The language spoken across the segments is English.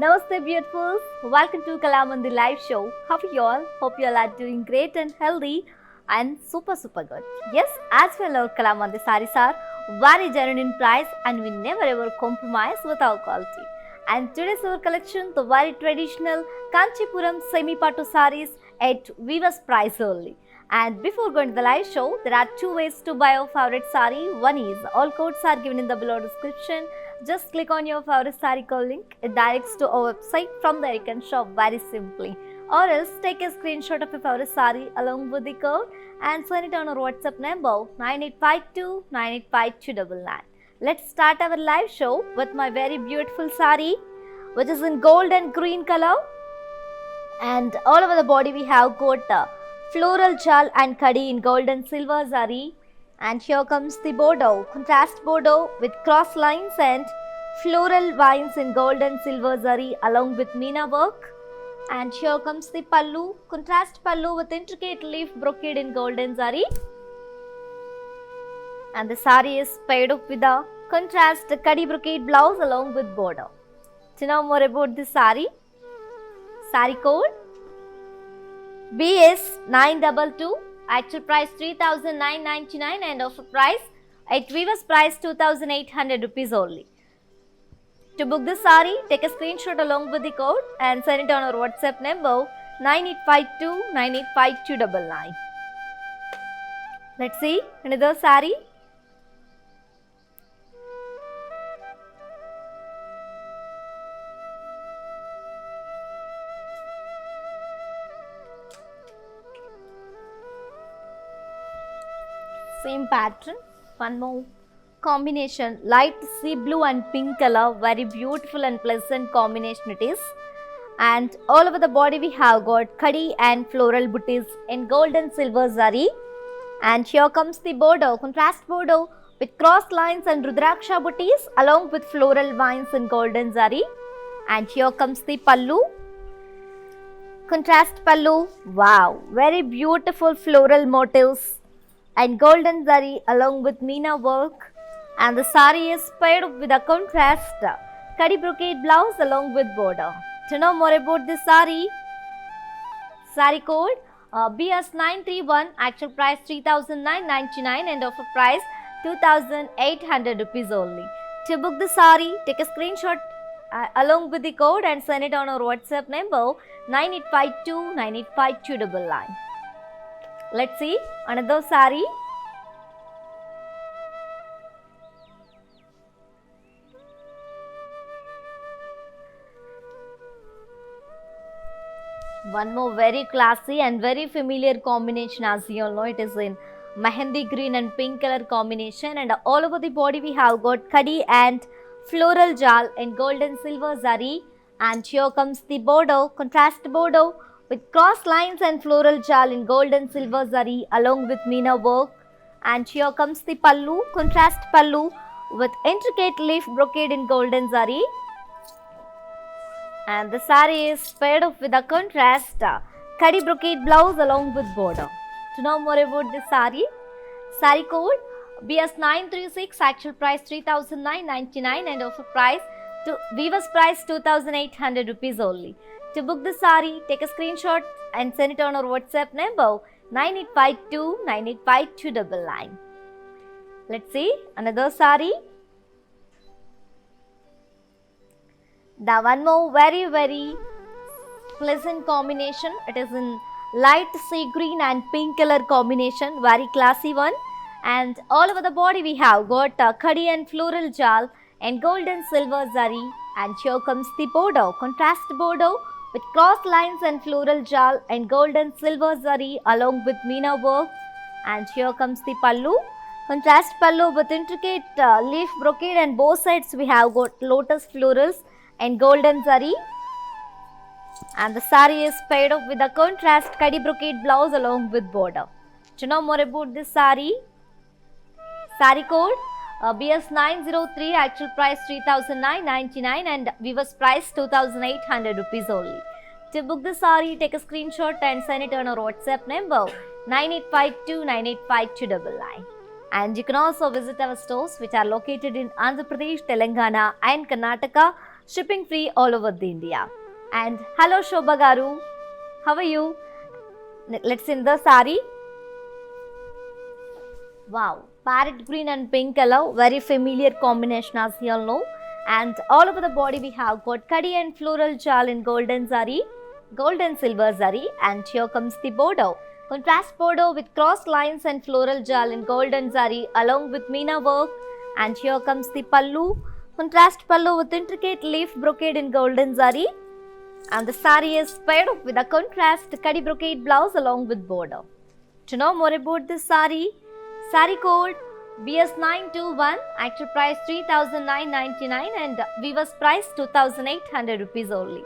Namaste, beautifuls. Welcome to Kalamandi Live Show. How are you all? Hope you all are doing great and healthy and super good. Yes, as well, our Kalamandi sarees are very genuine in price and we never ever compromise with our quality. And today's our collection, the very traditional Kanchipuram semi-patu sarees at Viva's price only. And before going to the live show, there are two ways to buy your favorite saree. One is all codes are given in the below description. Just click on your favorite saree code link. It directs to our website. From there you can shop very simply. Or else take a screenshot of your favorite saree along with the code and send it on our WhatsApp number 9852 985299. Let's start our live show with my very beautiful saree, which is in gold and green color. And all over the body we have got floral jal and kadi in gold and silver zari. And here comes the bordeaux, contrast bordeaux with cross lines and floral vines in gold and silver zari along with meena work. And here comes the pallu, contrast pallu with intricate leaf brocade in golden zari. And the sari is paired up with a contrast kadi brocade blouse along with border. To know more about this sari, sari code BS922, actual price 3,999 and offer price at Viva's price 2,800 rupees only. To book the sari, take a screenshot along with the code and send it on our WhatsApp number 9852 985299. Let's see another sari. Same pattern, one more combination, light sea blue and pink color, very beautiful and pleasant combination it is. And all over the body we have got kadi and floral booties in gold and silver zari. And here comes the bordeaux, contrast bordeaux with cross lines and rudraksha booties along with floral vines in golden zari. And here comes the pallu, contrast pallu, wow, very beautiful floral motifs and golden zari along with meena work. And the sari is paired with a contrast kadi brocade blouse along with border. To know more about this sari, sari code BS931, actual price 3,999 and offer price 2,800 rupees only. To book the sari, take a screenshot along with the code and send it on our WhatsApp number 9852 985299. Let's see another sari. One more very classy and very familiar combination, as you all know, it is in mehendi green and pink color combination, and all over the body we have got kadi and floral jal in gold and silver zari. And here comes the bordeaux, contrast bordeaux with cross lines and floral jal in gold and silver zari along with meena work. And here comes the pallu, contrast pallu with intricate leaf brocade in golden zari. And the sari is paired up with a contrast kadi brocade blouse along with border. To know more about this sari, sari code BS936, actual price 3,999 and offer price to Viva's price 2,800 rupees only. To book the sari, take a screenshot and send it on our WhatsApp number 9852 985299. Let's see another sari. The one more very pleasant combination. It is in light sea green and pink color combination, very classy one. And all over the body we have got kadi and floral jal and gold and silver zari. And here comes the bordeaux, contrast bordeaux with cross lines and floral jal and gold and silver zari along with meena work. And here comes the pallu, contrast pallu with intricate leaf brocade, and both sides we have got lotus florals and golden zari. And the sari is paired up with a contrast kadi brocade blouse along with border. To know more about this sari, sari code BS903, actual price 3,999 and Viva's price 2,800 rupees only. To book the sari, take a screenshot and send it on our WhatsApp number 9852 985299. And you can also visit our stores which are located in Andhra Pradesh, Telangana and Karnataka. shipping free all over the India. And hello Shobha Garu, how are you? Let's see the saree. Wow, parrot green and pink color, very familiar combination as you all know. And all over the body we have got kadi and floral jal in golden zari, gold and silver zari, and here comes the border. Contrast border with cross lines and floral jal in golden zari along with meena work, and here comes the pallu. Contrast pallu with intricate leaf brocade in golden zari, and the saree is paired up with a contrast kadi brocade blouse along with border. To know more about this saree code BS921, actual price 3,999 and weaver's price 2,800 rupees only.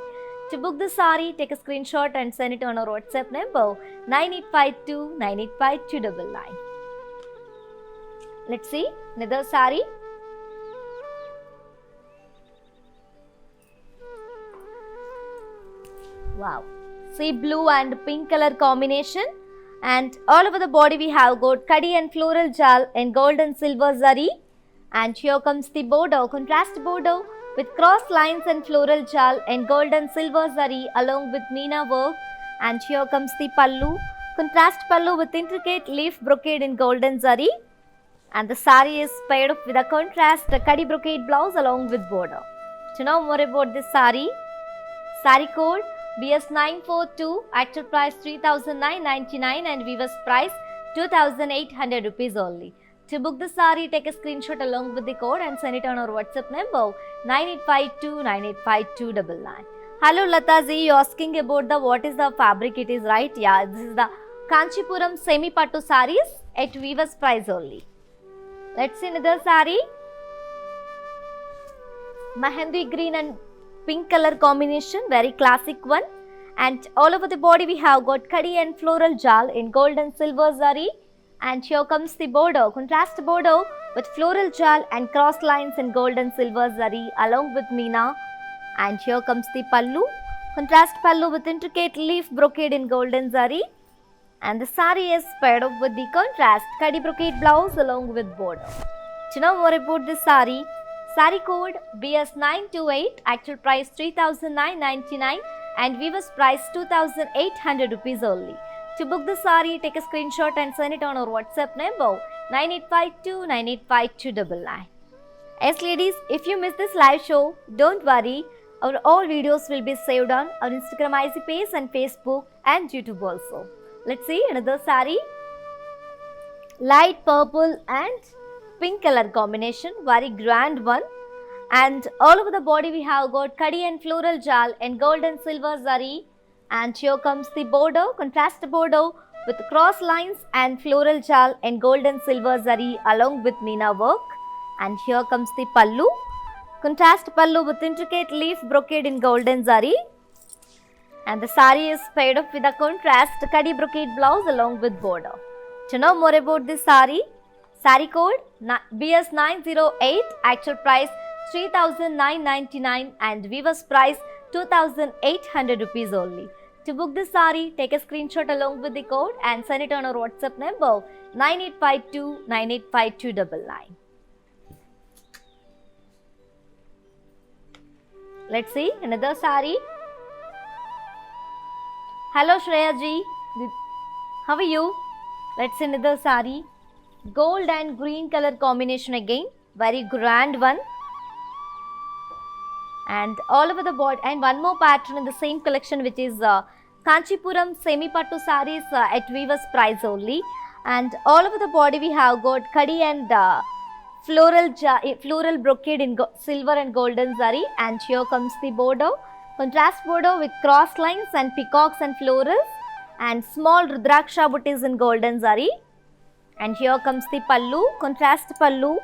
To book the saree, take a screenshot and send it on our WhatsApp number 9852 985299. Let's see another saree. Wow, sea blue and pink color combination. And all over the body we have got kadi and floral jal in gold and silver zari, and here comes the border, contrast border with cross lines and floral jal in gold and silver zari along with meena work, and here comes the pallu, contrast pallu with intricate leaf brocade in golden zari, and the saree is paired up with a contrast kadi brocade blouse along with border. To know more about this saree code BS942, actual price 3,999 and weaver's price 2,800 rupees only. To book the saree, take a screenshot along with the code and send it on our WhatsApp number 9852 985299. Hello Lataji, you asking about the what is the fabric it is, right? Yeah, this is the Kanchipuram semi pattu sarees at weaver's price only. Let's see another saree. Mehendi green and pink color combination, very classic one, and all over the body we have got kadi and floral jal in gold and silver zari, and here comes the border, contrast border with floral jal and cross lines in gold and silver zari along with meena, and here comes the pallu, contrast pallu with intricate leaf brocade in golden zari, and the saree is paired up with the contrast kadi brocade blouse along with border. To know more about this saree code BS928, actual price 3,999 and weaver's price 2,800 rupees only. To book the saree, take a screenshot and send it on our WhatsApp number 9852 985299. Yes ladies, if you miss this live show, don't worry, our all videos will be saved on our Instagram IC page and Facebook and YouTube also. Let's see another saree. Light purple and pink color combination, very grand one, and all over the body we have got kadi and floral jal and gold and silver zari, and here comes the border, contrast border with cross lines and floral jal and gold and silver zari along with meena work, and here comes the pallu, contrast pallu with intricate leaf brocade in golden zari, and the saree is paired up with a contrast kadi brocade blouse along with border. To know more about this saree code BS908, actual price 3,999 and weaver's price 2,800 rupees only. To book this saree, take a screenshot along with the code and send it on our WhatsApp number 9852 985299. Let's see another saree. Hello Shreya ji, how are you? Let's see another saree. Gold and green color combination again, very grand one, and all over the body, and one more pattern in the same collection which is Kanchipuram semi pattu sarees at weaver's price only, and all over the body we have got kadi and floral brocade in silver and golden zari, and here comes the border, contrast border with cross lines and peacocks and florals and small rudraksha booties in golden zari. And here comes the pallu, contrast pallu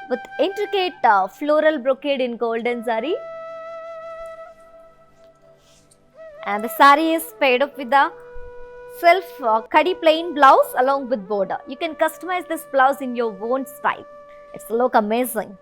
with intricate floral brocade in golden zari. And the saree is paired up with the self kadi plain blouse along with border. You can customize this blouse in your own style. It's look amazing.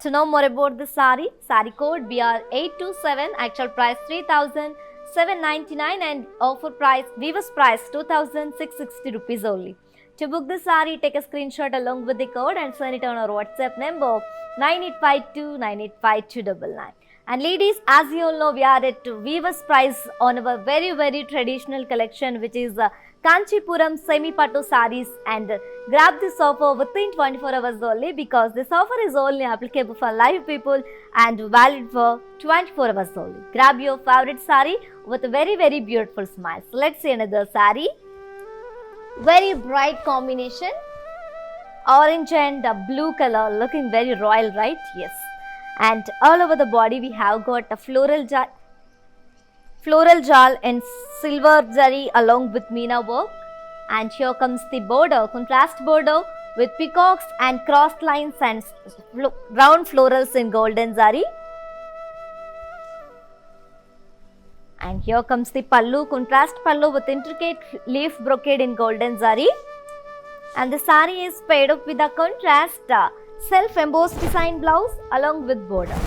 To know more about this saree code BR827, actual price 3,799 and offer price, weaver's price 2,660 rupees only. To book the saree, take a screenshot along with the code and send it on our WhatsApp number 9852985299. And ladies, as you all know, we are at Weaver's Price on our very traditional collection, which is Kanchipuram semi-pattu sarees, and grab this offer within 24 hours only, because this offer is only applicable for live people and valid for 24 hours only. Grab your favorite saree with a very beautiful smile. So let's see another saree. Very bright combination, orange and blue color, looking very royal, right? Yes. And all over the body we have got a floral jal and silver zari along with meena work. And here comes the border, contrast border with peacocks and crossed lines and round florals in golden zari. And here comes the pallu, contrast pallu with intricate leaf brocade in golden zari. And the saree is paired up with a contrast self-embossed design blouse along with border.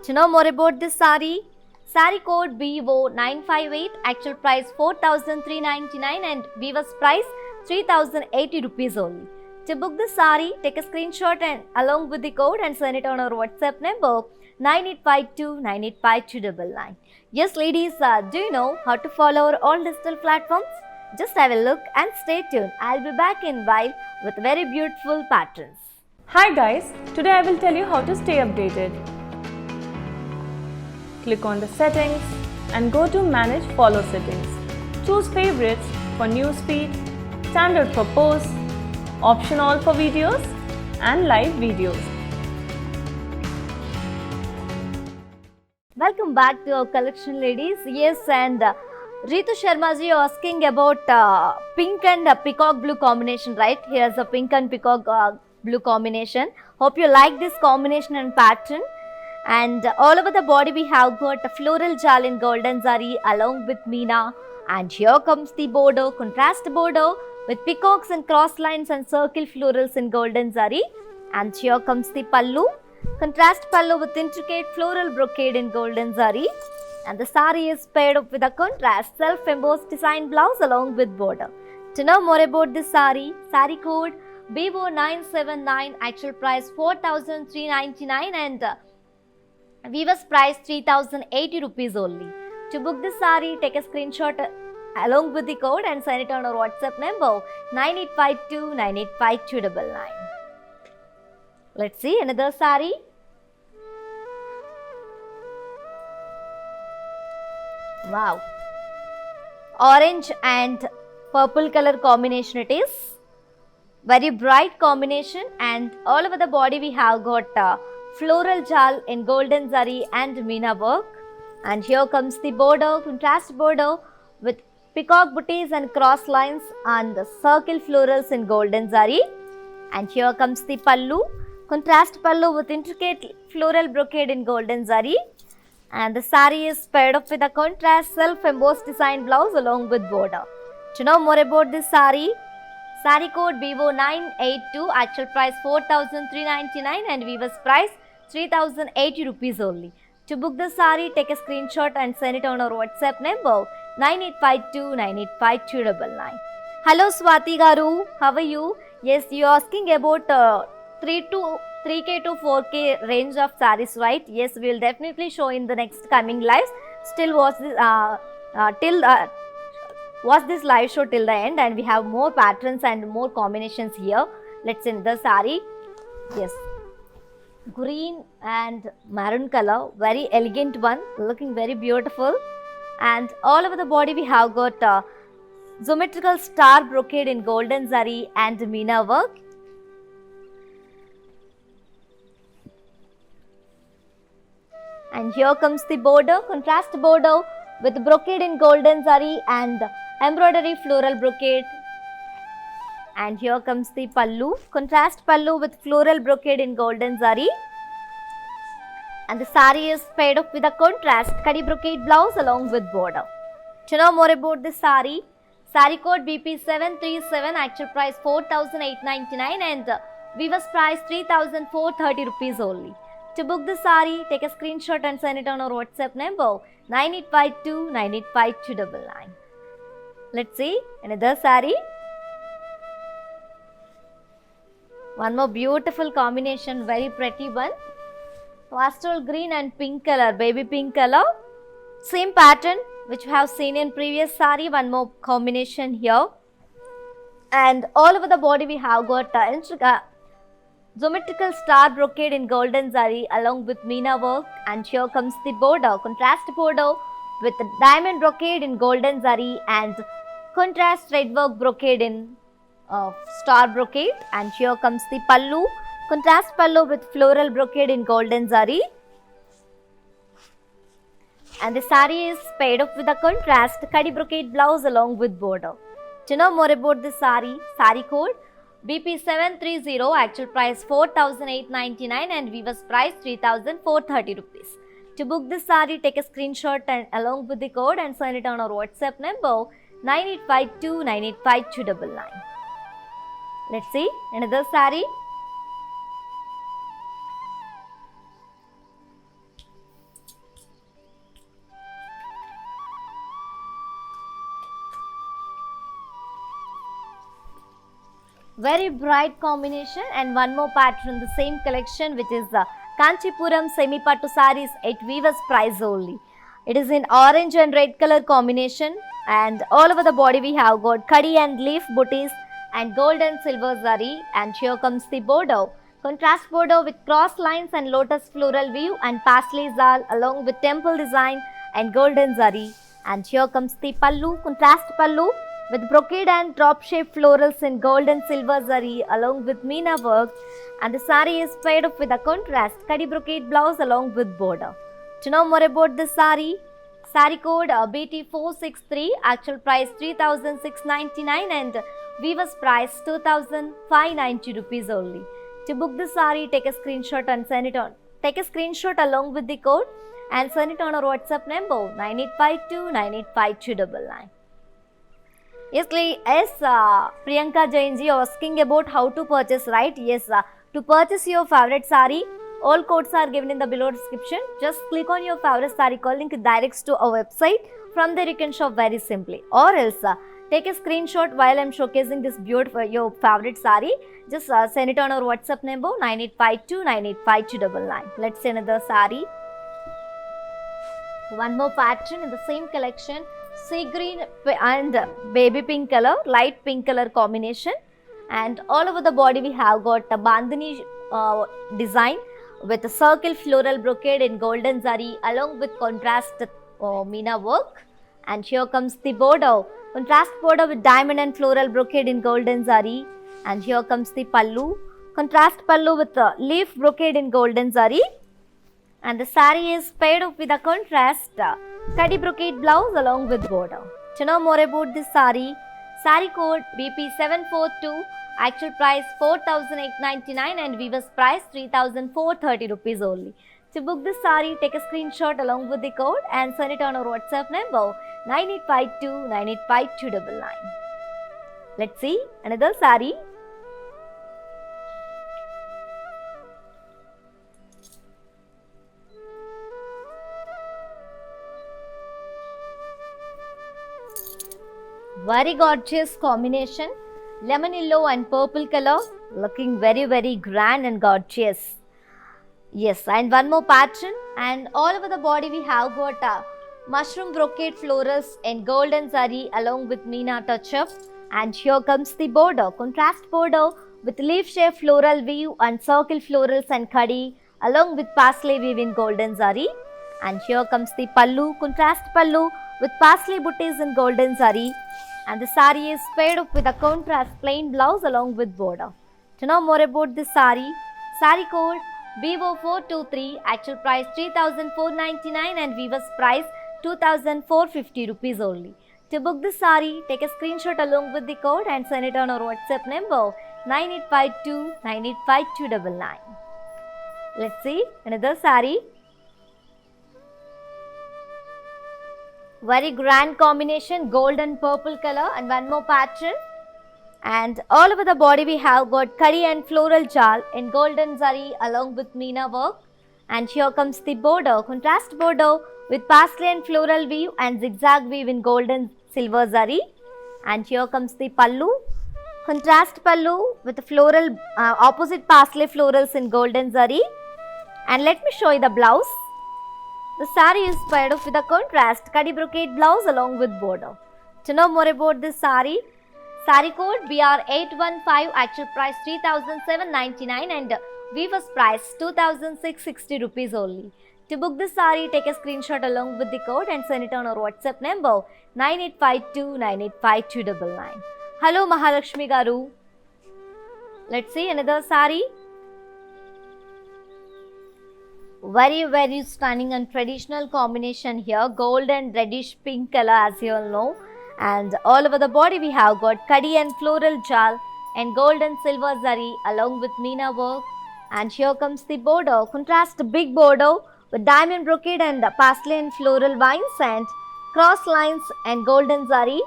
To know more about this saree, saree code BO958, actual price 4,399 and Weaver's price 3,080 rupees only. To book the saree, take a screenshot and along with the code and send it on our WhatsApp number 9852985299. Yes ladies, do you know how to follow our all digital platforms? Just have a look and stay tuned. I'll be back in a while with very beautiful patterns. Hi guys, today I will tell you how to stay updated. Click on the settings and go to manage follow settings. Choose favorites for news feed, standard for posts, option all for videos and live videos. Welcome back to our collection ladies. Yes, and Ritu Sharma ji asking about pink and peacock blue combination, right? Here's a pink and peacock blue combination. Hope you like this combination and pattern. And all over the body we have got a floral jal in golden zari along with meena. And here comes the border, contrast border with peacocks and cross lines and circle florals in golden zari. And here comes the pallu, contrast pallu with intricate floral brocade in golden zari. And the saree is paired up with a contrast self-embossed design blouse along with border. To know more about this saree, saree code BO979, actual price 4,399 and Weaver's price 3,080 rupees only. To book this saree, take a screenshot along with the code and send it on our WhatsApp number 9852985299. Let's see another saree. Wow, orange and purple color combination it is. Very bright combination, and all over the body we have got floral jal in golden zari and meena work. And here comes the border, contrast border with peacock booties and cross lines and the circle florals in golden zari. And here comes the pallu, contrast pallu with intricate floral brocade in golden zari. And the saree is paired up with a contrast self-embossed design blouse along with border. To know more about this saree, saree code BO982, actual price 4,399 and Weaver's price 3,080 rupees only. To book the saree, take a screenshot and send it on our WhatsApp number 9852985299. Hello Swati Garu, how are you? Yes, you are asking about 3K to 4K range of sarees, right? Yes, we will definitely show in the next coming lives. Still watch this live show till the end, and we have more patterns and more combinations here. Let's see the saree. Yes, green and maroon color, very elegant one, looking very beautiful. And all over the body we have got geometrical star brocade in golden zari and meena work. And here comes the border, contrast border with brocade in golden zari and embroidery floral brocade. And here comes the pallu, contrast pallu with floral brocade in golden zari. And the saree is paired up with a contrast kadi brocade blouse along with border. To know more about this saree, saree code BP737, actual price 4,899 and Weaver's price 3,430 rupees only. To book the saree, take a screenshot and send it on our WhatsApp number 9852985299. Let's see another saree. One more beautiful combination, very pretty one. Pastel green and pink color, baby pink color. Same pattern which we have seen in previous sari, one more combination here. And all over the body we have got geometrical star brocade in golden zari along with meena work, and here comes the border, contrast border with diamond brocade in golden zari and contrast thread work brocade in star brocade, and here comes the pallu, contrast pallu with floral brocade in golden zari, and the sari is paired up with a contrast kadi brocade blouse along with border. To know more about this sari code BP730, actual price 4,899 and weaver's price 3,430 rupees. To book this sari, take a screenshot and along with the code and send it on our WhatsApp number 9852 985299. Let's see another sari. Very bright combination, and one more pattern, the same collection, which is the Kanchipuram semi pattu sarees at weaver's price only. It is in orange and red color combination, and all over the body we have got kadi and leaf booties and gold and silver zari, and here comes the border, contrast border with cross lines and lotus floral weave and parsley zal along with temple design and golden zari, and here comes the pallu, contrast pallu with brocade and drop shaped florals in gold and silver zari along with meena work, and the sari is paired up with a contrast kadi brocade blouse along with border. To know more about this sari code BT463, actual price 3,699 and weaver's price 2,590 rupees only. To book this sari, take a screenshot and send it on. Take a screenshot along with the code and send it on our WhatsApp number 9852 985299. Yes, Priyanka Jainji, you are asking about how to purchase, right? Yes, to purchase your favorite sari, all codes are given in the below description. Just click on your favorite sari code link, it directs to our website. From there you can shop very simply. Or else, take a screenshot while I am showcasing this beautiful your favorite sari. Just send it on our WhatsApp number 9852 985299. Let's see another sari. One more pattern in the same collection. Sea green and baby pink color, light pink color combination, and all over the body we have got a bandhani design with a circle floral brocade in golden zari along with contrast meena work, and here comes the border, contrast border with diamond and floral brocade in golden zari, and here comes the pallu, contrast pallu with leaf brocade in golden zari, and the sari is paired up with a contrast kadi brocade blouse along with border. To know more about this sari code BP742, actual price 4,899 and weaver's price 3,430 rupees only. To book this sari, take a screenshot along with the code and send it on our WhatsApp number 9852 985299. Let's see another sari. Very gorgeous combination, lemon yellow and purple color, looking very grand and gorgeous. Yes, and one more pattern, and all over the body we have got mushroom brocade florals in golden zari along with meena touch up, and here comes the border, contrast border with leaf shaped floral weave and circle florals and kadi along with parsley weave in golden zari, and here comes the pallu, contrast pallu with parsley booties in golden zari, and the sari is paired up with a contrast plain blouse along with border. To know more about this sari code BO423, actual price 3,499 and weaver's price 2,450 rupees only. To book this sari, take a screenshot along with the code and send it on our WhatsApp number 9852 985299. Let's see another sari. Very grand combination, gold and purple color, and one more pattern. And all over the body we have got kadi and floral jal in golden zari along with meena work. And here comes the border, contrast border with parsley and floral weave and zigzag weave in golden silver zari. And here comes the pallu, contrast pallu with floral opposite parsley florals in golden zari. And let me show you the blouse. The saree is paired up with a contrast Kadi brocade blouse along with border. To know more about this saree code BR815, actual price 3,799 and weaver's price 2,660 rupees only. To book this saree, take a screenshot along with the code and send it on our WhatsApp number 9852985299. Hello Mahalakshmi Garu. Let's see another saree. Very stunning and traditional combination here. Gold and reddish pink color, as you all know. And all over the body we have got Kadi and floral jal and gold and silver zari along with Meena work. And here comes the border. Contrast big border with diamond brocade and parsley and floral vines and cross lines and golden zari.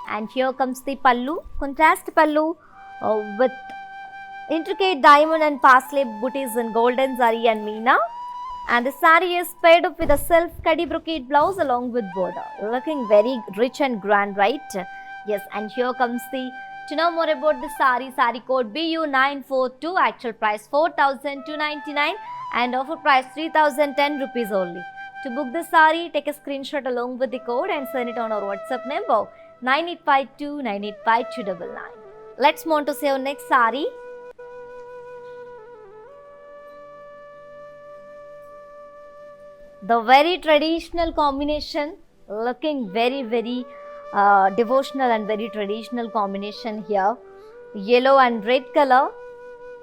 And here comes the pallu. Contrast pallu with intricate diamond and parsley booties in golden zari and Meena. And the saree is paired up with a self Kadi brocade blouse along with border. Looking very rich and grand, right? Yes, and here comes to know more about the saree code BU942, actual price 4,299 and offer price 3,010 rupees only. To book the saree, take a screenshot along with the code and send it on our WhatsApp number 9852985299. Let's move on to see our next saree. The very traditional combination, looking very devotional and very traditional combination here. Yellow and red color,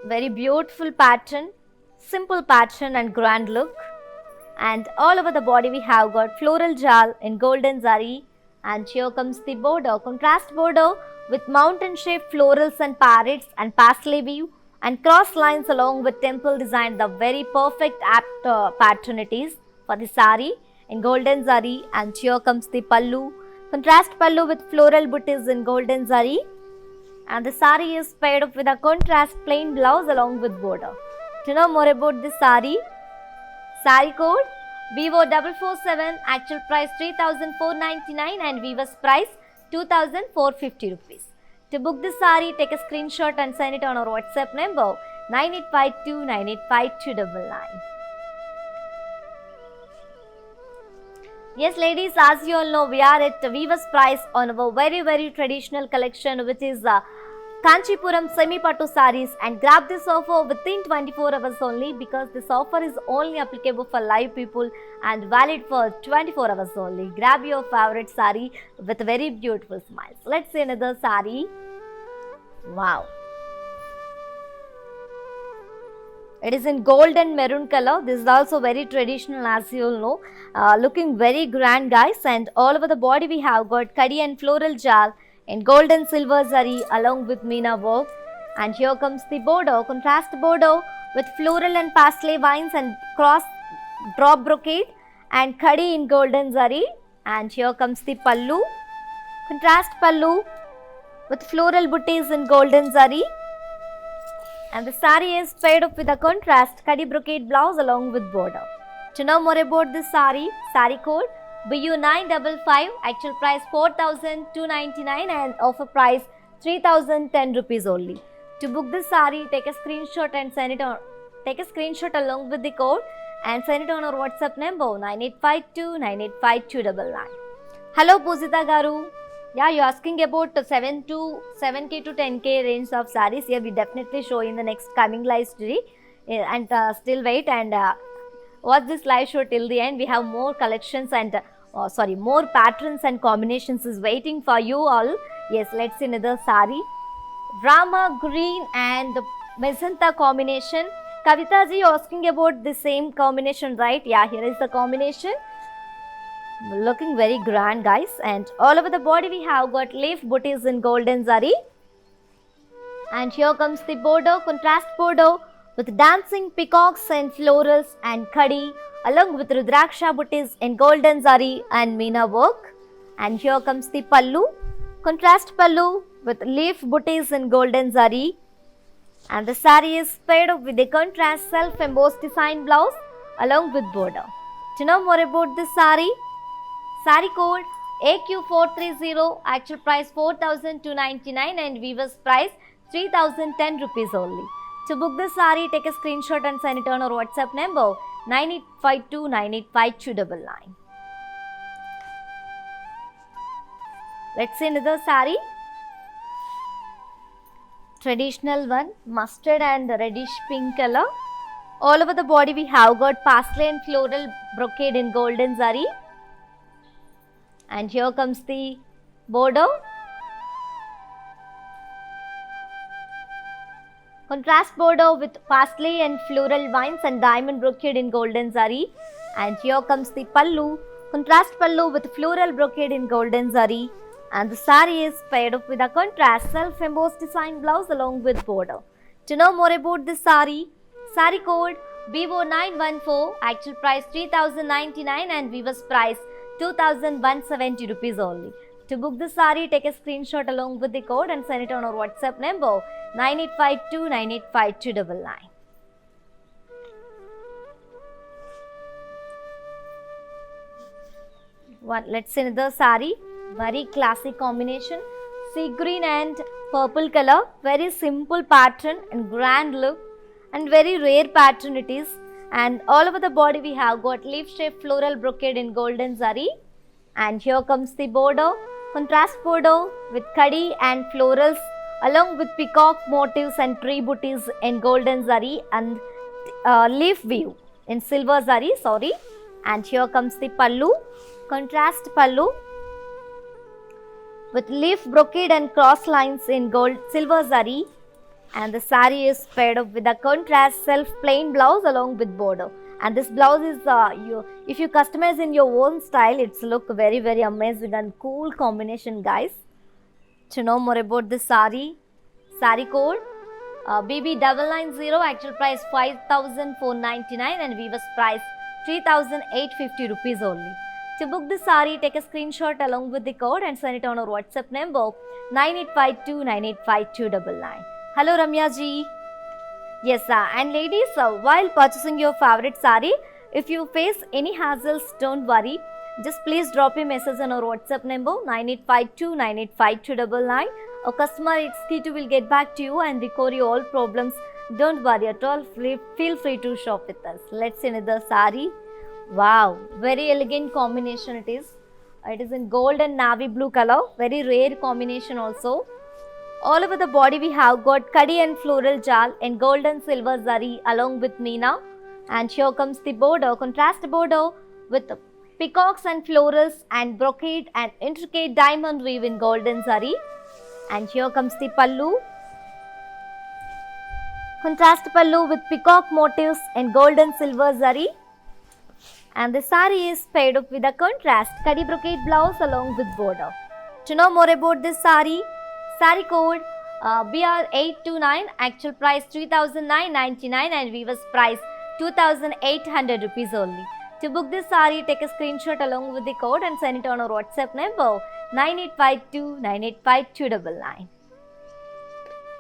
very beautiful pattern, simple pattern and grand look. And all over the body we have got floral jal in golden zari. And here comes the border, contrast border with mountain shaped florals and parrots and parsley weave and cross lines along with temple design. The very perfect apt pattern it is for the saree in golden zari. And here comes the pallu, contrast pallu with floral booties in golden zari. And the saree is paired up with a contrast plain blouse along with border. To know more about this saree code BO447, actual price 3,499 and weaver's price 2,450 rupees. To book this saree, take a screenshot and send it on our WhatsApp number 9852985299. Yes ladies, as you all know, we are at weaver's price on our very traditional collection, which is Kanchipuram semi-pattu sarees, and grab this offer within 24 hours only, because this offer is only applicable for live people and valid for 24 hours only. Grab your favorite saree with very beautiful smiles. Let's see another saree. Wow. It is in gold and maroon color. This is also very traditional, as you all know. Looking very grand, guys. And all over the body we have got Kadi and floral jal in gold and silver zari along with Meena work. And here comes the border, contrast border with floral and parsley vines and cross drop brocade and Kadi in golden zari. And here comes the pallu, contrast pallu with floral booties in golden zari. And the saree is paired up with a contrast Kadi brocade blouse along with border. To know more about this saree code BU955, actual price 4,299 and offer price 3,010 rupees only. To book this saree, take a screenshot and send it on. Take a screenshot along with the code and send it on our WhatsApp number 9852985299. Hello Pujita Garu. Yeah, you're asking about 7K to 10K range of sarees. Here we definitely show in the next coming live today. And still wait and watch this live show till the end. We have more collections and more patterns and combinations is waiting for you all. Yes, let's see another saree. Rama green and magenta combination. Kavita ji, you're asking about the same combination, right? Yeah, here is the combination. Looking very grand, guys. And all over the body we have got leaf booties in golden zari. And here comes the border, contrast border with dancing peacocks and florals and Kadi along with rudraksha booties in golden zari and Meena work. And here comes the pallu, contrast pallu with leaf booties in golden zari. And the saree is paired up with a contrast self-embossed design blouse along with border. To know more about this saree code AQ430, actual price 4,299 and weaver's price 3,010 rupees only. To book this saree, take a screenshot and send it on our WhatsApp number 9852985299. Let's see another saree. Traditional one, mustard and reddish pink color. All over the body we have got parsley and floral brocade in golden zari. And here comes the border. Contrast border with parsley and floral vines and diamond brocade in golden zari. And here comes the pallu. Contrast pallu with floral brocade in golden zari. And the saree is paired up with a contrast self-embossed design blouse along with border. To know more about this saree, saree code BO914, actual price 3,099 and weaver's price 2,170 rupees only. To book the saree, take a screenshot along with the code and send it on our WhatsApp number 9852985299. Let's see another saree. Very classic combination. Sea green and purple color. Very simple pattern and grand look. And very rare pattern it is. And all over the body we have got leaf shaped floral brocade in golden zari. And here comes the border. Contrast border with kadi and florals along with peacock motifs and tree booties in golden zari and leaf weave in silver zari. And here comes the pallu. Contrast pallu with leaf brocade and cross lines in silver zari, and the saree is paired up with a contrast self plain blouse along with border. And this blouse is if you customize in your own style, it's look very amazing and cool combination, guys. To know more about this saree code BB990, actual price 5,499 and weaver's price 3,850 rupees only. To book this saree, take a screenshot along with the code and send it on our WhatsApp number 9852985299. Hello Ramya ji. Yes, and ladies, while purchasing your favorite saree, if you face any hassles, don't worry. Just please drop a message on our WhatsApp number 9852985299. Our customer executive will get back to you and recover your all problems. Don't worry at all. Feel free to shop with us. Let's see another saree. Wow, very elegant combination it is. It is in gold and navy blue color. Very rare combination also. All over the body we have got kadi and floral jal in gold and silver zari along with meena. And here comes the border, contrast border with peacocks and florals and brocade and intricate diamond weave in golden zari. And here comes the pallu. Contrast pallu with peacock motifs in gold and silver zari. And the saree is paired up with a contrast kadi brocade blouse along with border. To know more about this saree code BR829, actual price 3,999 and weaver's price 2,800 rupees only. To book this saree, take a screenshot along with the code and send it on our WhatsApp number 9852985299.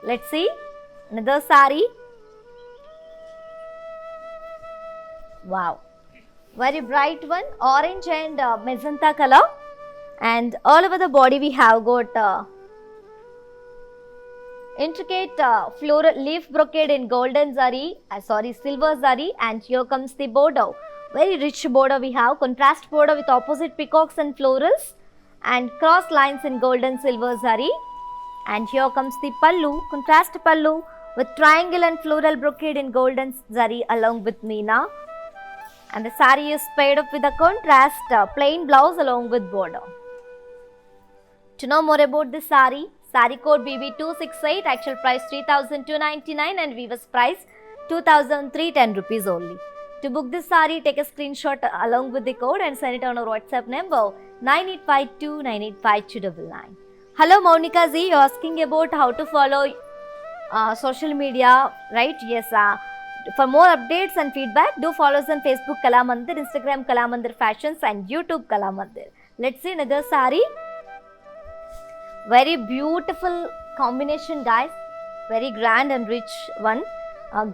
Let's see another saree. Wow. Very bright one, orange and magenta color, and all over the body we have got intricate floral leaf brocade in golden zari, silver zari, and here comes the border. Very rich border we have, contrast border with opposite peacocks and florals and cross lines in golden silver zari. And here comes the pallu, contrast pallu with triangle and floral brocade in golden zari along with meena. And the saree is paired up with a contrast plain blouse along with border. To know more about this saree code BB268, actual price 3,299 and weaver's price 2,310 rupees only. To book this saree, take a screenshot along with the code and send it on our WhatsApp number 9852985299. Hello Monica Z, you're asking about how to follow social media, right? Yes. For more updates and feedback, do follow us on Facebook Kalamandir, Instagram Kalamandir Fashions and YouTube Kalamandir. Let's see another saree. Very beautiful combination, guys. Very grand and rich one.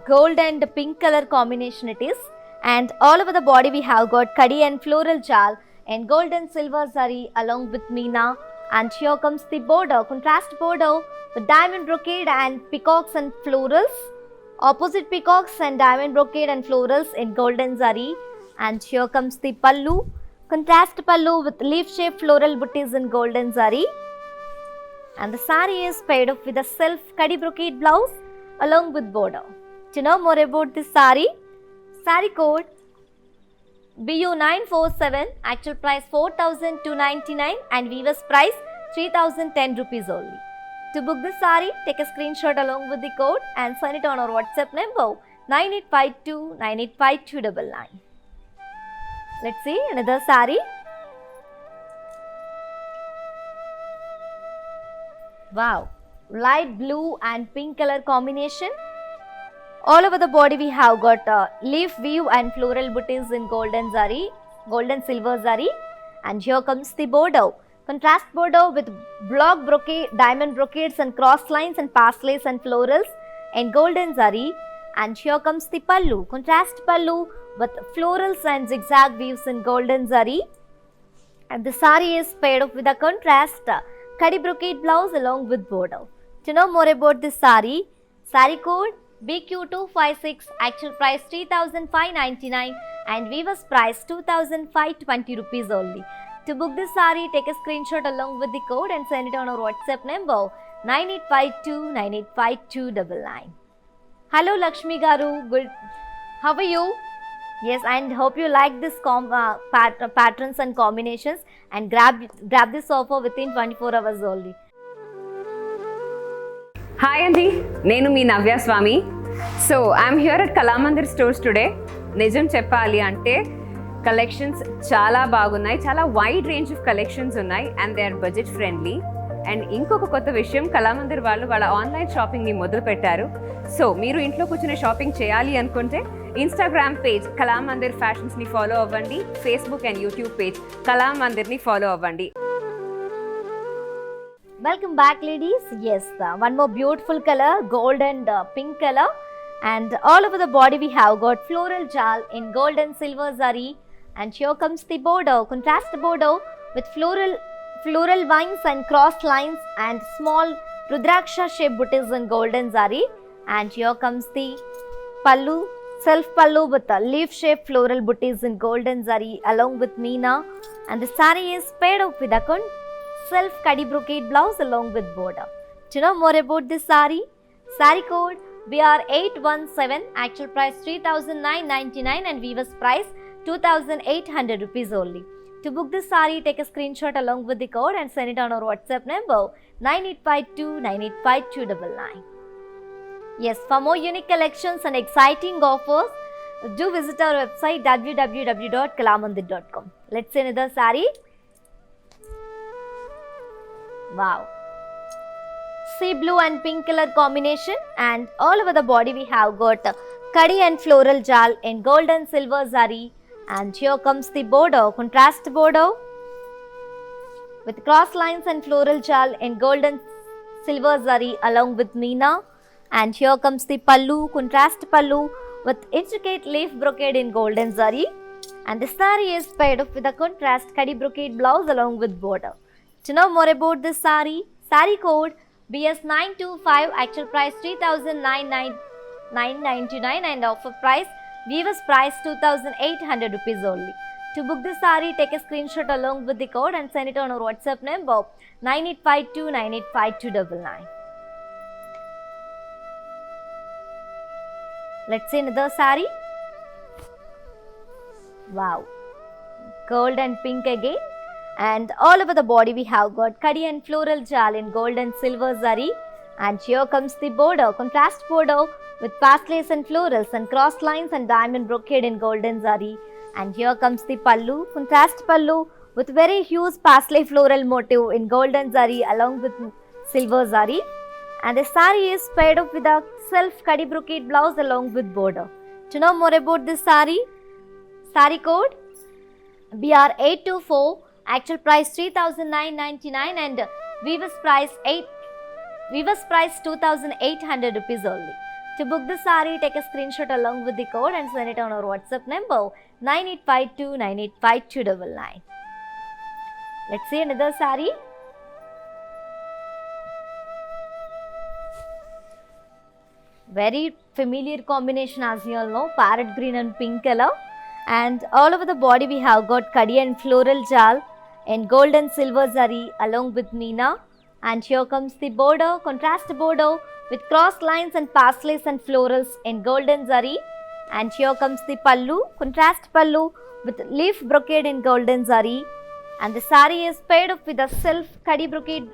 Gold and pink color combination it is. And all over the body we have got kadi and floral jal in gold and silver zari along with Meena. And here comes the border, contrast border with diamond brocade and peacocks and florals. Opposite peacocks and diamond brocade and florals in golden zari. And here comes the pallu, contrast pallu with leaf-shaped floral booties in golden zari. And the sari is paired up with a self kadi brocade blouse along with border. To know more about this sari code BU947, actual price 4,299 and weaver's price 3,010 rupees only. To book this sari, take a screenshot along with the code and send it on our WhatsApp number 9852 985299. Let's see another sari. Wow, light blue and pink color combination. All over the body we have got leaf weave and floral booties in golden zari, golden silver zari. And here comes the border. Contrast border with block brocade, diamond brocades and cross lines and paslays and florals in golden zari. And here comes the pallu. Contrast pallu with florals and zigzag weaves in golden zari. And the sari is paired up with a contrast kadi brocade blouse along with border. To know more about this sari code BQ256, actual price 3,599 and weaver's price 2,520 rupees only. To book this sari, take a screenshot along with the code and send it on our WhatsApp number 9852 985299. Hello Lakshmi Garu, good. How are you? Yes, and hope you like this patterns and combinations and grab this offer within 24 hours only. Hi అండి, నేను మీ Navya Swamy. So I'm here at Kalamandir stores today. నిజం చెప్పాలి అంటే collections చాలా బాగున్నాయి, చాలా wide range of collections ఉన్నాయి and they are budget friendly. And ఇంకొక కొత్త విషయం, కళామందిర్ వాళ్ళు వాళ్ళ ఆన్లైన్ షాపింగ్ని మొదలు పెట్టారు. సో మీరు ఇంట్లో కూర్చుని షాపింగ్ చేయాలి అనుకుంటే ఇన్స్టాగ్రామ్ పేజ్ కళామందిర్ ఫ్యాషన్స్ని ఫాలో అవ్వండి, ఫేస్బుక్ అండ్ యూట్యూబ్ పేజ్ కళామందిర్ని ఫాలో అవ్వండి. Welcome back ladies. Yes, one more beautiful color, gold and pink color, and all over the body we have got floral jal in gold and silver zari. And here comes the border, contrast border with floral vines and cross lines and small rudraksha shaped booties in golden zari. And here comes the pallu, self pallu with a leaf shaped floral booties in golden zari along with Meena. And the sari is paired up with a self kadi brocade blouse along with border. To know more about this sari code BR817, actual price 3,999 and weaver's price 2,800 rupees only. To book this sari, take a screenshot along with the code and send it on our WhatsApp number 9852 985299. Yes, for more unique collections and exciting offers, do visit our website www.kalamandir.com. Let's see another sari. Wow, sea blue and pink color combination, and all over the body we have got kadi and floral jal in gold and silver zari. And here comes the border, contrast border with cross lines and floral jal in gold and silver zari along with Meena. And here comes the pallu, contrast pallu with intricate leaf brocade in golden zari. And the sari is paired up with a contrast kadi brocade blouse along with border. To know more about this sari code BS925, actual price 3,999 and offer price weaver's price 2,800 rupees only. To book this sari, take a screenshot along with the code and send it on our WhatsApp number 9852 985299. Let's see another sari. Wow, gold and pink again. And all over the body we have got kadi and floral jal in gold and silver zari. And here comes the border, contrast border with paslays and florals and cross lines and diamond brocade in golden zari. And here comes the pallu, contrast pallu with very huge paslay floral motif in golden zari along with silver zari. And the sari is paired up with a self kadi brocade blouse along with border. To know more about this sari code BR824, actual price 3,999 and weaver's price 2,800 rupees only. To book this sari, take a screenshot along with the code and send it on our WhatsApp number 9852 985299. Let's see another saree. Very familiar combination, as you all know, parrot green and pink color. And all over the body we have got kadi and floral jal in gold and silver zari along with meena. And here comes the border, contrast border with cross lines and parsleys and florals in golden zari. And here comes the pallu, contrast pallu with leaf brocade in golden zari. And the sari is paired up with a self kadi brocade,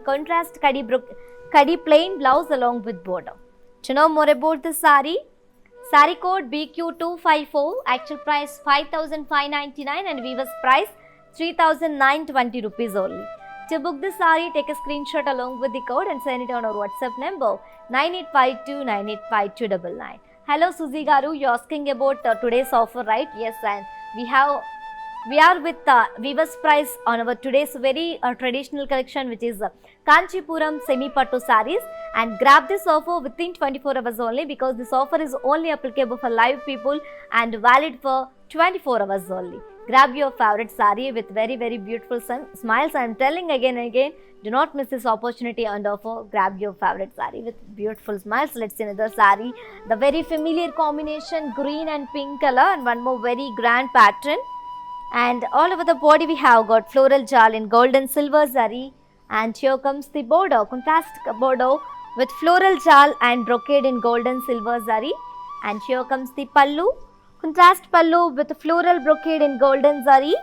contrast kadi plain blouse along with border. To know more about the sari, sari code BQ254, actual price 5,599 and weaver's price 3,920 rupees only. To book the sari, take a screenshot along with the code and send it on our WhatsApp number 9852985299. Hello Suzy Garu, you're asking about today's offer, right? Yes, and we are with weaver's price on our today's very traditional collection, which is Kanchipuram semi pattu sarees, and grab this offer within 24 hours only, because this offer is only applicable for live people and valid for 24 hours only. Grab your favorite saree with very beautiful smiles. I am telling again and again, do not miss this opportunity and offer. Grab your favorite saree with beautiful smiles. Let's see another saree. The very familiar combination, green and pink color, and one more very grand pattern. And all over the body we have got floral jal in gold and silver zari. And here comes the border, contrast border with floral jal and brocade in gold and silver zari. And here comes the pallu, contrast pallu with floral brocade in golden zari.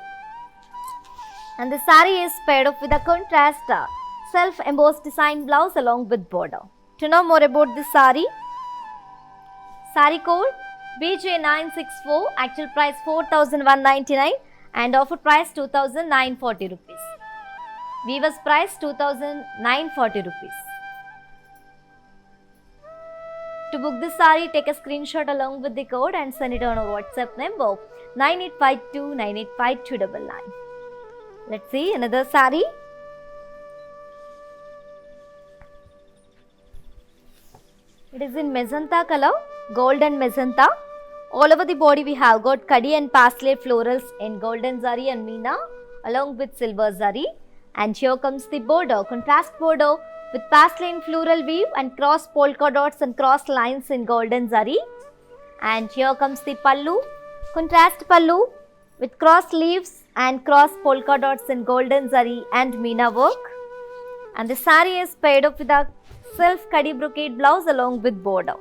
And the sari is paired up with a contrast self-embossed design blouse along with border. To know more about this sari, sari code BJ964, actual price 4,199 and offer price 2,940 rupees. Weaver's price 2,940 rupees. To book this saree, take a screenshot along with the code and send it on our WhatsApp number 9852985299. Let's see another saree. It is in magenta color, gold and magenta. All over the body we have got kadi and parsley florals in golden zari and meena along with silver zari. And here comes the border, contrast border with parsley and floral weave and cross polka dots and cross lines in golden zari. And here comes the pallu, contrast pallu with cross leaves and cross polka dots in golden zari and meena work. And the saree is paired up with a self kadi brocade blouse along with border.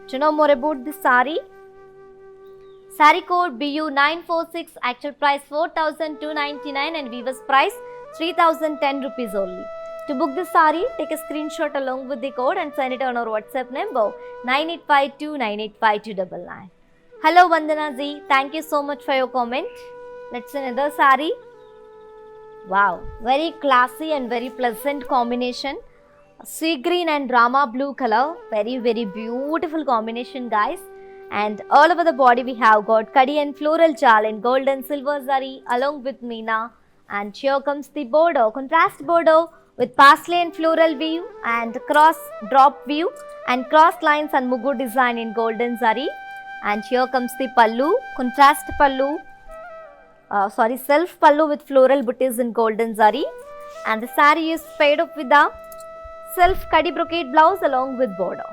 To know more about this saree, saree code BU946, actual price 4,299 and weaver's price 3,010 rupees only. To book this saree, take a screenshot along with the code and send it on our WhatsApp number 9852985299. Hello Vandana Ji, thank you so much for your comment. Let's see another saree. Wow, very classy and very pleasant combination. Sea green and Rama blue color, very beautiful combination guys. And all over the body we have got kadi and floral jal in gold and silver zari along with meena. And here comes the border, contrast border with parsley and floral weave and cross drop weave and cross lines and mugu design in golden zari. And here comes the pallu, contrast pallu, self pallu with floral butties in golden zari. And the saree is paired up with the self kadi brocade blouse along with border.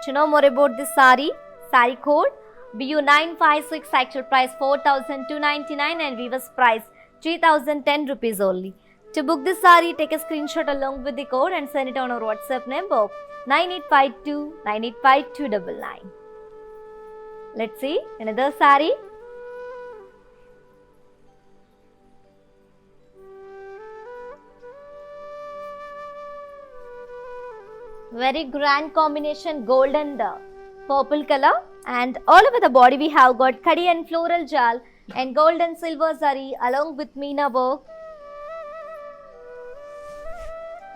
To know more about this saree, saree code BU956, actual price 4,299 and weaver's price 3,010 rupees only. To book this saree, take a screenshot along with the code and send it on our WhatsApp number 9852985299. Let's see another saree. Very grand combination, gold and purple color. And all over the body we have got kadi and floral jal and gold and silver zari along with meena work.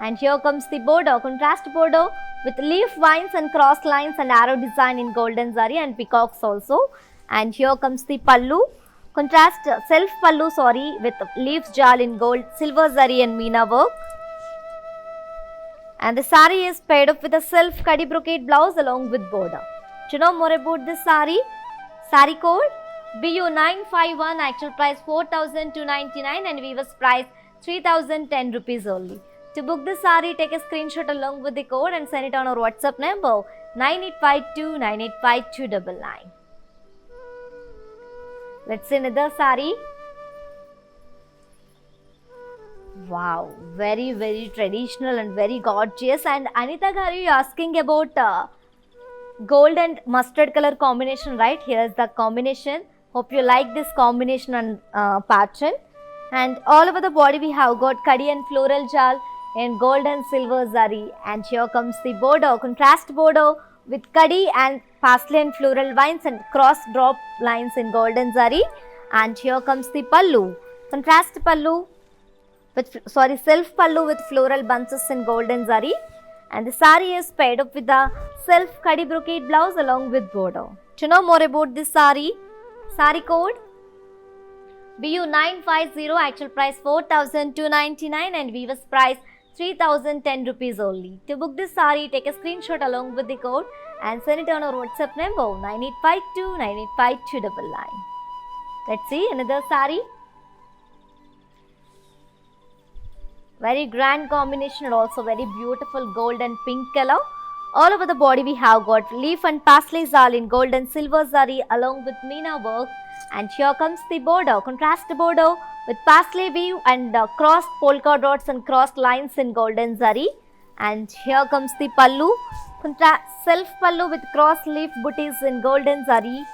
And here comes the border, contrast border with leaf vines and cross lines and arrow design in golden zari and peacocks also. And here comes the pallu, contrast self pallu with leaves jal in gold, silver zari and meena work. And the saree is paired up with a self kadi brocade blouse along with border. To know more about this saree, saree code BU951, actual price 4,299 and weaver's price 3,010 rupees only. To book this saree, take a screenshot along with the code and send it on our WhatsApp number 9852985299. Let's see another saree. Wow, very traditional and very gorgeous. And Anita Garu, you asking about gold and mustard color combination, right? Here is the combination. Hope you like this combination and pattern. And all over the body we have got kadi and floral jal in gold and silver zari. And here comes the border, contrast border with kadi and parsley and floral vines and cross drop lines in golden zari. And here comes the pallu, contrast pallu with self pallu with floral bunches in golden zari. And the saree is paired up with the self kadi brocade blouse along with border. To know more about this saree, saree code BU950, actual price 4,299 and weaver's price 3,010 rupees only. To book this saree, take a screenshot along with the code and send it on our WhatsApp number 9852985299. Let's see another saree. Very grand combination and also very beautiful gold and pink color. All over the body we have got leaf and parsley zal in gold and silver zari along with meena work. And here comes the border, contrast border with parsley weave and crossed polka dots and crossed lines in golden zari. And here comes the pallu, self pallu with cross leaf booties in golden zari.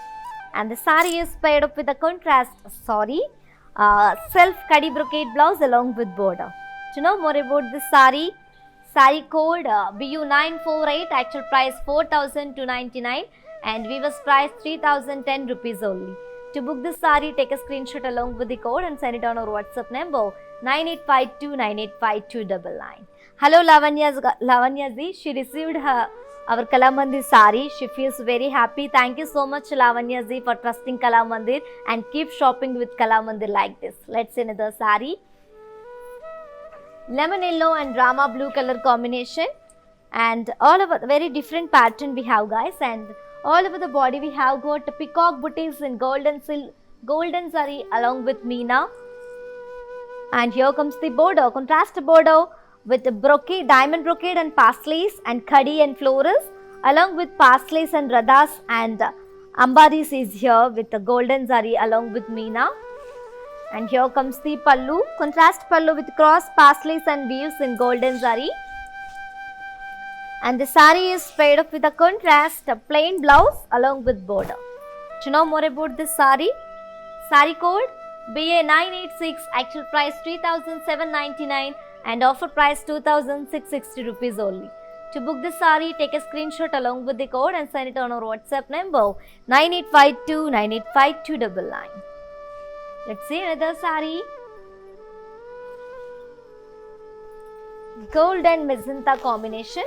And the saree is paired up with a contrast, self kadi brocade blouse along with border. To know more about this saree, saree code BU948, actual price 4,299 and weaver's price 3,010 rupees only. To book this saree, take a screenshot along with the code and send it on our WhatsApp number 9852985299. Hello Lavanya ji, she received our Kalamandir saree. She feels very happy. Thank you so much Lavanya ji for trusting Kalamandir and keep shopping with Kalamandir like this. Let's see another saree. Lemon yellow and rama blue color combination, and all over very different pattern we have guys, and all over the body we have got peacock booties in golden zari along with meena. And here comes the border, contrast border with the brocade, diamond brocade and parsleys and khadi and florals along with parsleys and radhas, and ambaris is here with the golden zari along with meena. And here comes the pallu, contrast pallu with cross parsleys and weaves in golden zari. And the saree is paired up with a contrast plain blouse along with border. To know more about this saree, saree code BA986, actual price 3,799 and offer price 2,660 rupees only. To book this saree, take a screenshot along with the code and send it on our WhatsApp number 9852985299. Let's see another saree. Gold and magenta combination.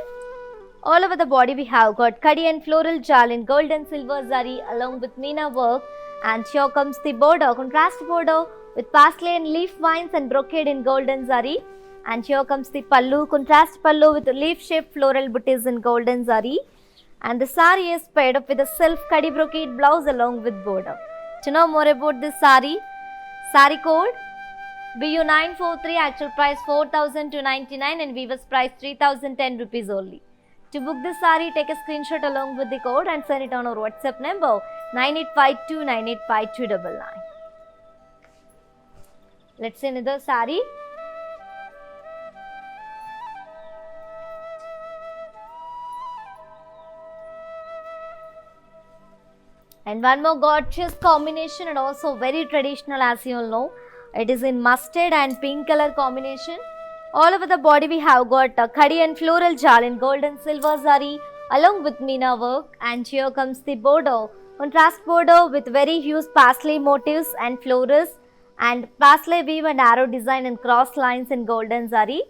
All over the body we have got kadi and floral jal in gold and silver zari along with meena work. And here comes the border, contrast border with parsley and leaf vines and brocade in golden zari. And here comes the pallu, contrast pallu with leaf shaped floral booties in golden zari. And the saree is paired up with a self kadi brocade blouse along with border. To know more about this saree, saree code BU943, actual price 4,299 and weaver's price 3,010 rupees only. To book this saree, take a screenshot along with the code and send it on our WhatsApp number 9852985299. Let's see another saree. And one more gorgeous combination and also very traditional, as you all know. It is in mustard and pink color combination. All over the body we have got khadi and floral jal in gold and silver zari along with meena work. And here comes the border, contrast border with very huge parsley motifs and florals and parsley weave and arrow design and cross lines in golden zari.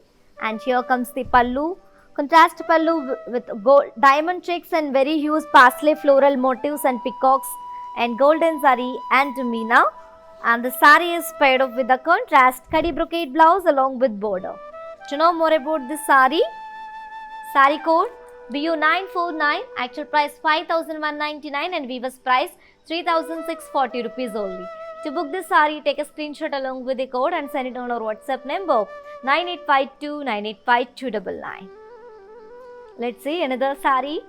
And here comes the pallu, contrast pallu with gold, diamond checks and very huge parsley floral motifs and peacocks and golden zari and meena. And the saree is paired up with the contrast kadi brocade blouse along with border. To know more about this saree, saree code BU949, actual price 5,199 and weaver's price 3,640 rupees only. To book this saree, take a screenshot along with the code and send it on our WhatsApp number 9852985299. Let's see another saree.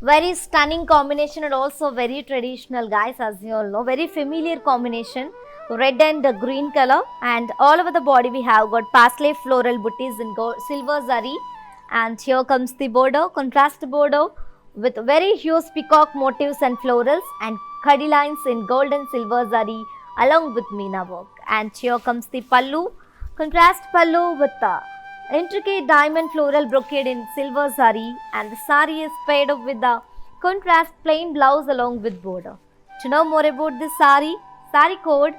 Very stunning combination and also very traditional, guys, as you all know. Very familiar combination, red and green color, and all over the body we have got parsley floral booties in silver zari, and here comes the border, contrast border with very huge peacock motifs and florals and khadi lines in gold and silver zari along with meena work. And here comes the pallu, contrast pallu with intricate diamond floral brocade in silver zari, and the saree is paired up with the contrast plain blouse along with border. To know more about this saree code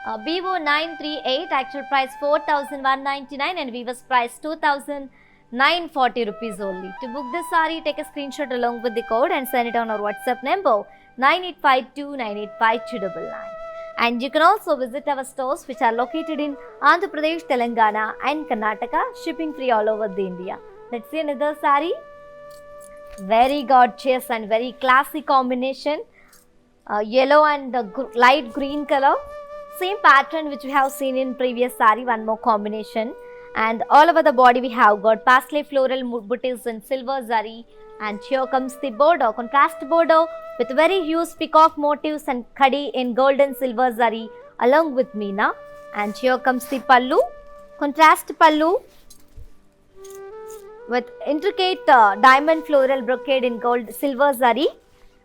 BO938, actual price 4,199 and weaver's price 2,940 rupees only. To book this saree, take a screenshot along with the code and send it on our WhatsApp number 9852985299. And you can also visit our stores which are located in Andhra Pradesh, Telangana and Karnataka, shipping free all over the India. Let's see another saree. Very gorgeous and very classy combination. Yellow and light green color. Same pattern which we have seen in previous saree, one more combination. And all over the body we have got parsley floral booties in silver zari. And here comes the border, contrast border with very huge peacock motifs and khadi in gold and silver zari along with meena. And here comes the pallu, contrast pallu with intricate diamond floral brocade in gold silver zari.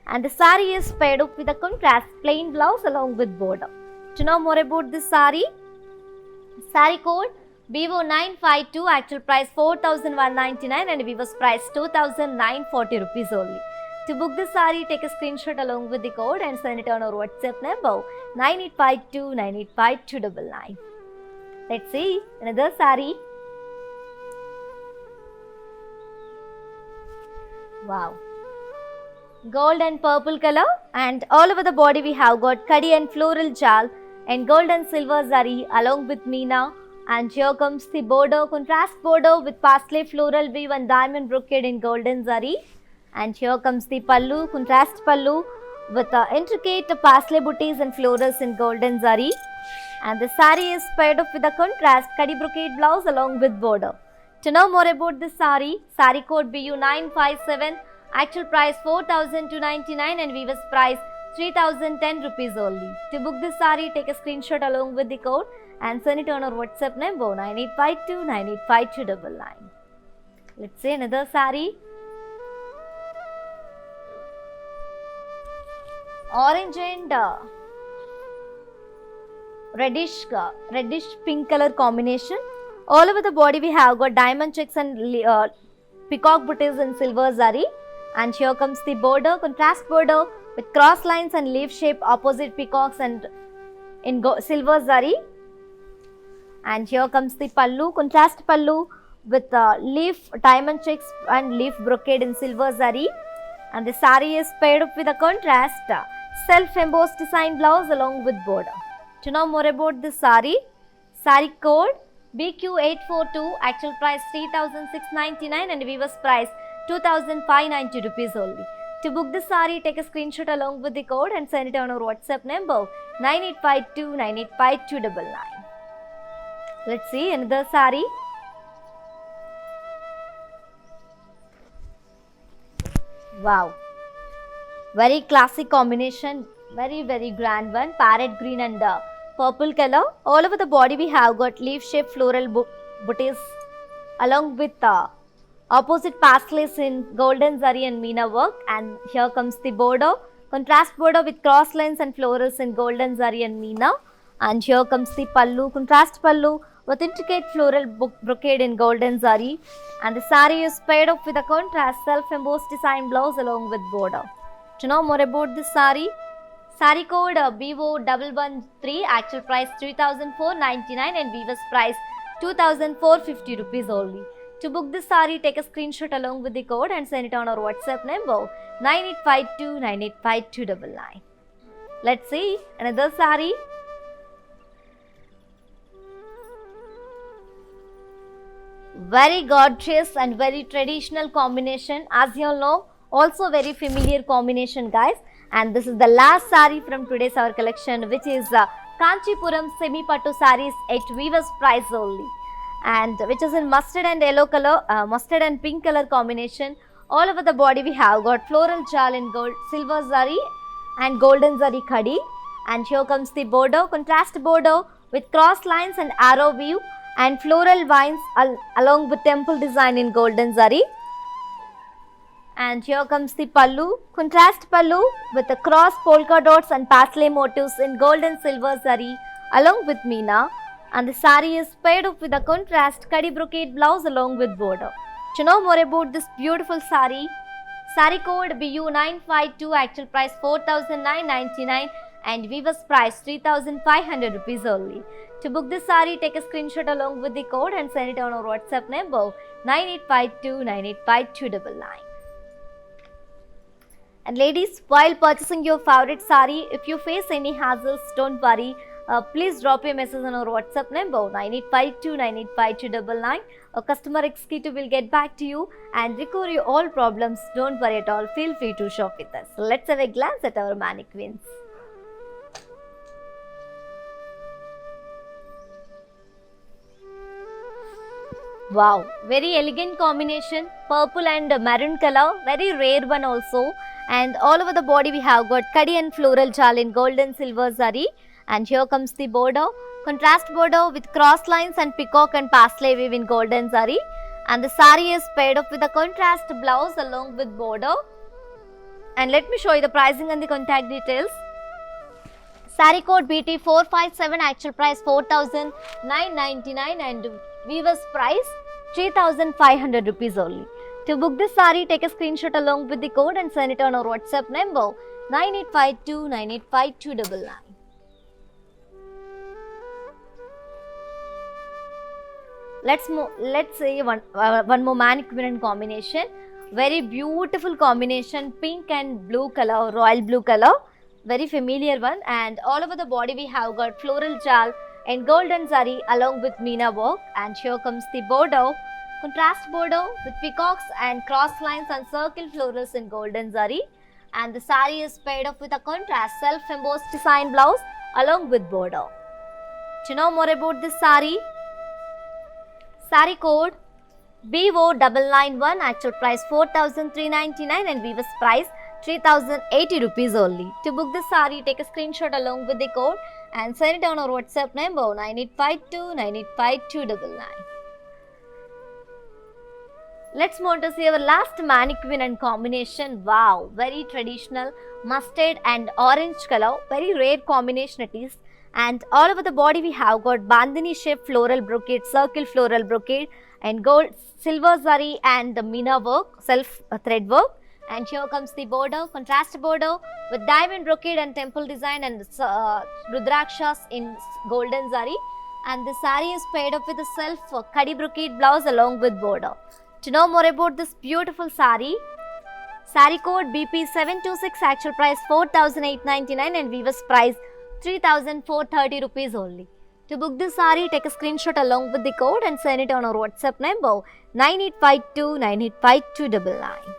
And the saree is paired up with a contrast plain blouse along with border. To know more about this saree code BO952, actual price 4,199 and weaver's price 2,940 rupees only. To book this saree, take a screenshot along with the code and send it on our WhatsApp number 9852985299. Let's see another saree. Wow. Gold and purple color, and all over the body we have got khadi and floral jal and gold and silver zari along with meena. And here comes the border, contrast border with parsley floral weave and diamond brocade in golden zari. And here comes the pallu, contrast pallu with intricate parsley booties and florals in golden zari. And the saree is paired up with a contrast khadi brocade blouse along with border. To know more about this saree code BU957, actual price 4,299 and weaver's price 3,010 rupees only. To book this saree, take a screenshot along with the code and send it on our WhatsApp number 9852985299. Let's see another saree. Orange and reddish pink color combination. All over the body we have got diamond checks and peacock booties in silver zari. And here comes the border, contrast border with cross lines and leaf shape opposite peacocks and in silver zari. And here comes the pallu, contrast pallu with leaf diamond checks and leaf brocade in silver zari. And the saree is paired up with a contrast self-embossed design blouse along with border. To know more about this saree code BQ842, actual price 3,699 and weaver's price 2,590 rupees only. To book this saree, take a screenshot along with the code and send it on our WhatsApp number 9852985299. Let's see another saree. Wow. Very classic combination, very grand one, parrot green and purple color. All over the body we have got leaf shaped floral booties along with opposite pasleys in golden zari and meena work. And here comes the border, contrast border with cross lines and florals in golden zari and meena. And here comes the pallu, contrast pallu with intricate floral brocade in golden zari. And the saree is paired up with a contrast self-embossed design blouse along with border. To know more about this saree code BO113, actual price 3,499 and weaver's price 2,450 rupees only. To book this saree, take a screenshot along with the code and send it on our WhatsApp number 9852985299. Let's see another saree. Very gorgeous and very traditional combination. As you all know, Also very familiar combination, guys. And this is the last saree from today's our collection, which is Kanchipuram semi pattu sarees at Weaver's price only, and which is in mustard and yellow color, mustard and pink color combination. All over the body we have got floral jal in gold, silver zari and golden zari khadi. And here comes the border, contrast border with cross lines and arrow weave and floral vines along with temple design in golden zari. And here comes the pallu, contrast pallu with the cross polka dots and paisley motifs in gold and silver zari along with meena. And the saree is paired up with a contrast kadi brocade blouse along with border. To know more about this beautiful saree, saree code BU952, actual price 4,999 and Weaver's price 3,500 rupees only. To book this saree, take a screenshot along with the code and send it on our WhatsApp number 9852985299. And ladies, while purchasing your favorite saree, if you face any hassles, don't worry. Please drop a message on our WhatsApp number 9852985299. A customer executive will get back to you and recover your all problems. Don't worry at all. Feel free to shop with us. Let's have a glance at our mannequins. Wow, very elegant combination, purple and maroon color, very rare one also. And all over the body we have got kadi and floral jal in gold and silver zari. And here comes the border, contrast border with cross lines and peacock and paisley weave in golden zari. And the saree is paired up with a contrast blouse along with border. And let me show you the pricing and the contact details. Saree code BT457, actual price 4,999 and Weaver's price 3,500 rupees only. To book this saree, take a screenshot along with the code and send it on our WhatsApp number 9852985299. Let's say one more mannequin combination. Very beautiful combination, pink and blue color, royal blue color. Very familiar one. And all over the body we have got floral jal and golden zari along with meena work. And here comes the border, contrast border with peacocks and cross lines and circle florals in golden zari. And the saree is paired up with a contrast self-embossed design blouse along with border. To know more about this saree, saree code BO991, actual price 4,399 and Weaver's price 3,080 rupees only. To book this saree, take a screenshot along with the code and send it on our WhatsApp number 9852985299. Let's move to see our last mannequin and combination. Wow, very traditional mustard and orange color, very rare combination it is. And all over the body we have got bandhani shape floral brocade, circle floral brocade and gold, silver zari and the meena work, self thread work. And here comes the border, contrast border with diamond brocade and temple design and rudrakshas in golden zari. And the saree is paired up with a self kadi brocade blouse along with border. To know more about this beautiful saree, saree code BP726, actual price 4,899 and Weaver's price 3,430 rupees only. To book this saree, take a screenshot along with the code and send it on our WhatsApp number 9852985299.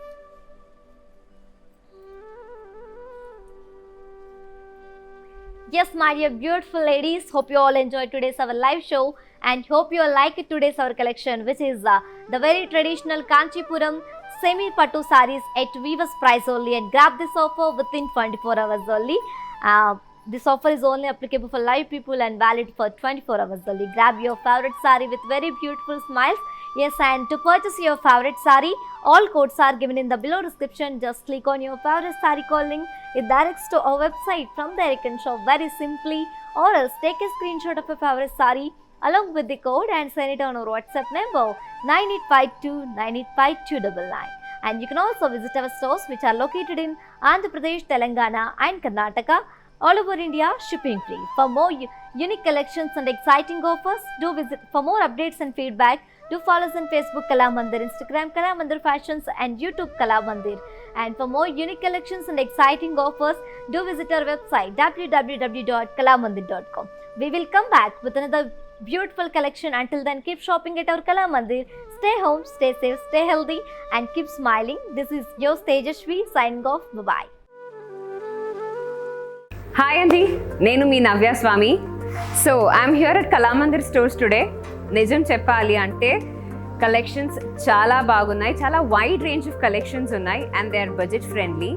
Yes, my dear beautiful ladies, hope you all enjoyed today's our live show and hope you all like today's our collection, which is the very traditional Kanchipuram semi pattu sarees at Weaver's price only, and grab this offer within 24 hours only. This offer is only applicable for live people and valid for 24 hours only. Grab your favorite saree with very beautiful smiles. Yes, and to purchase your favorite saree, all codes are given in the below description. Just click on your favorite saree call link. It directs to our website. From there you can shop very simply, or else take a screenshot of your favorite saree along with the code and send it on our WhatsApp number 9852985299. And you can also visit our stores which are located in Andhra Pradesh, Telangana and Karnataka. All over India, shipping free. For more unique collections and exciting offers, do visit. For more updates and feedback, do follow us on Facebook Kalamandir, Instagram Kalamandir Fashions and YouTube Kalamandir. And for more unique collections and exciting offers, do visit our website www.kalamandir.com. We will come back with another beautiful collection. Until then, keep shopping at our Kalamandir. stay home, stay safe, stay healthy, and keep smiling. This is your Tejashwi signing off. Bye-bye. Hi అండి, నేను మీ Navya Swamy. So I'm here at Kalamandir stores today. నిజం చెప్పాలి అంటే collections చాలా బాగున్నాయి, చాలా wide range of collections ఉన్నాయి and they are budget friendly.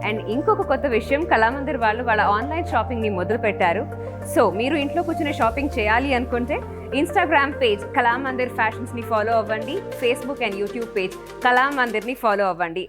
And ఇంకొక కొత్త విషయం, కళామందిర్ వాళ్ళు వాళ్ళ ఆన్లైన్ షాపింగ్ని మొదలు పెట్టారు. సో మీరు ఇంట్లో కూర్చుని షాపింగ్ చేయాలి అనుకుంటే ఇన్స్టాగ్రామ్ పేజ్ కళామందిర్ ఫ్యాషన్స్ని ఫాలో అవ్వండి, ఫేస్బుక్ అండ్ యూట్యూబ్ పేజ్ కళామందిర్ని ఫాలో అవ్వండి.